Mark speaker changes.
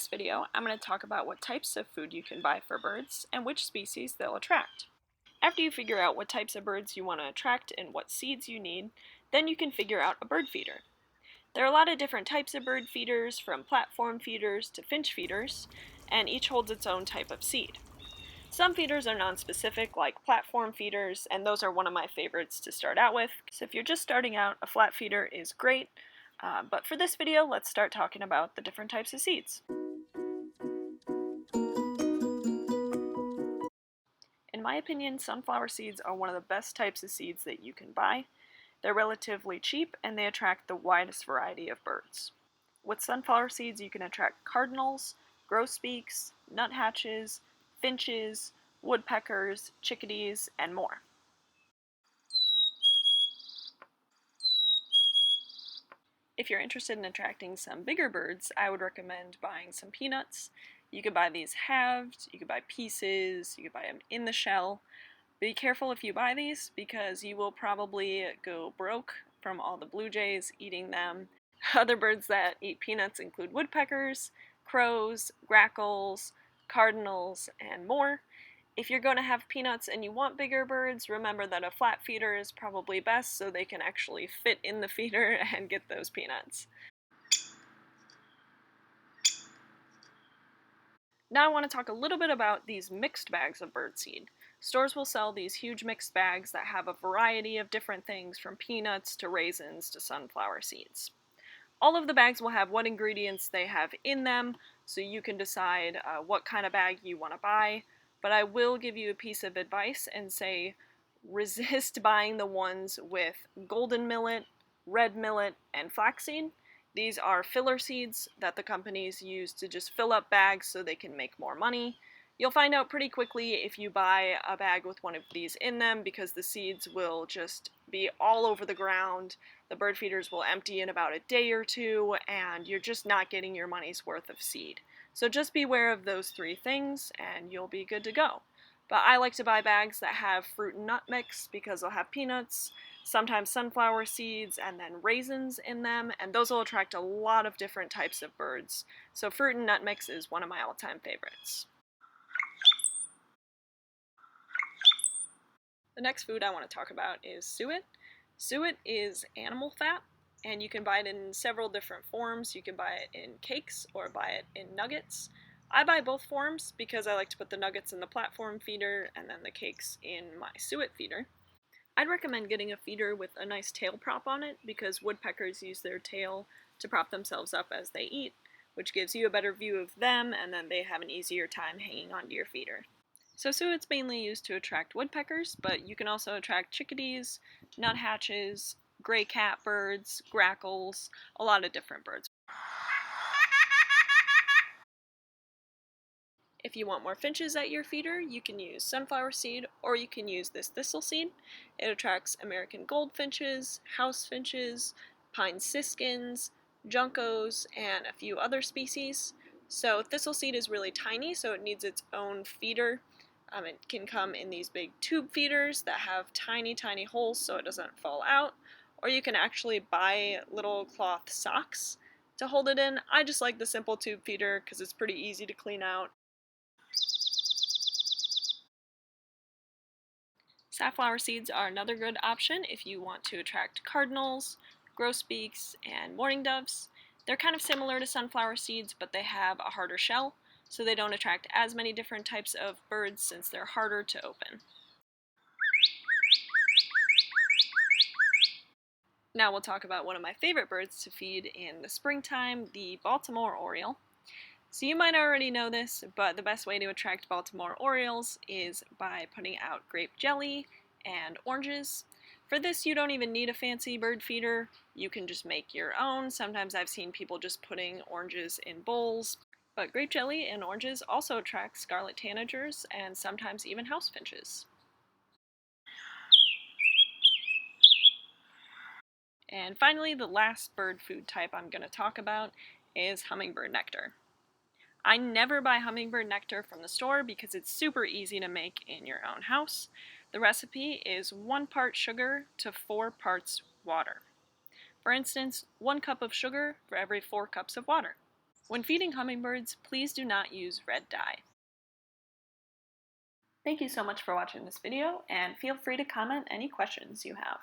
Speaker 1: this video, I'm going to talk about what types of food you can buy for birds and which species they'll attract. After you figure out what types of birds you want to attract and what seeds you need, then you can figure out a bird feeder. There are a lot of different types of bird feeders, from platform feeders to finch feeders, and each holds its own type of seed. Some feeders are non-specific, like platform feeders, and those are one of my favorites to start out with. So if you're just starting out, a flat feeder is great. But for this video, let's start talking about the different types of seeds. In my opinion, sunflower seeds are one of the best types of seeds that you can buy. They're relatively cheap and they attract the widest variety of birds. With sunflower seeds, you can attract cardinals, grosbeaks, nuthatches, finches, woodpeckers, chickadees, and more. If you're interested in attracting some bigger birds, I would recommend buying some peanuts. You could buy these halved, you could buy pieces, you could buy them in the shell. Be careful if you buy these because you will probably go broke from all the blue jays eating them. Other birds that eat peanuts include woodpeckers, crows, grackles, cardinals, and more. If you're going to have peanuts and you want bigger birds, remember that a flat feeder is probably best so they can actually fit in the feeder and get those peanuts. Now I want to talk a little bit about these mixed bags of birdseed. Stores will sell these huge mixed bags that have a variety of different things, from peanuts to raisins to sunflower seeds. All of the bags will have what ingredients they have in them, so you can decide what kind of bag you want to buy. But I will give you a piece of advice and say resist buying the ones with golden millet, red millet, and flaxseed. These are filler seeds that the companies use to just fill up bags so they can make more money. You'll find out pretty quickly if you buy a bag with one of these in them, because the seeds will just be all over the ground. The bird feeders will empty in about a day or two, and you're just not getting your money's worth of seed. So just beware of those three things, and you'll be good to go. But I like to buy bags that have fruit and nut mix because they'll have peanuts, sometimes sunflower seeds, and then raisins in them, and those will attract a lot of different types of birds. So fruit and nut mix is one of my all-time favorites. The next food I want to talk about is suet. Suet is animal fat, and you can buy it in several different forms. You can buy it in cakes or buy it in nuggets. I buy both forms because I like to put the nuggets in the platform feeder and then the cakes in my suet feeder. I'd recommend getting a feeder with a nice tail prop on it because woodpeckers use their tail to prop themselves up as they eat, which gives you a better view of them, and then they have an easier time hanging onto your feeder. So suet's mainly used to attract woodpeckers, but you can also attract chickadees, nuthatches, gray catbirds, grackles, a lot of different birds. If you want more finches at your feeder, you can use sunflower seed or you can use this thistle seed. It attracts American goldfinches, house finches, pine siskins, juncos, and a few other species. So thistle seed is really tiny, so it needs its own feeder. It can come in these big tube feeders that have tiny, tiny holes so it doesn't fall out, or you can actually buy little cloth socks to hold it in. I just like the simple tube feeder because it's pretty easy to clean out. Safflower seeds are another good option if you want to attract cardinals, grosbeaks, and mourning doves. They're kind of similar to sunflower seeds, but they have a harder shell, so they don't attract as many different types of birds since they're harder to open. Now we'll talk about one of my favorite birds to feed in the springtime, the Baltimore Oriole. So you might already know this, but the best way to attract Baltimore Orioles is by putting out grape jelly and oranges. For this, you don't even need a fancy bird feeder. You can just make your own. Sometimes I've seen people just putting oranges in bowls. But grape jelly and oranges also attract scarlet tanagers and sometimes even house finches. And finally, the last bird food type I'm going to talk about is hummingbird nectar. I never buy hummingbird nectar from the store because it's super easy to make in your own house. The recipe is 1 part sugar to 4 parts water. For instance, 1 cup of sugar for every 4 cups of water. When feeding hummingbirds, please do not use red dye. Thank you so much for watching this video, and feel free to comment any questions you have.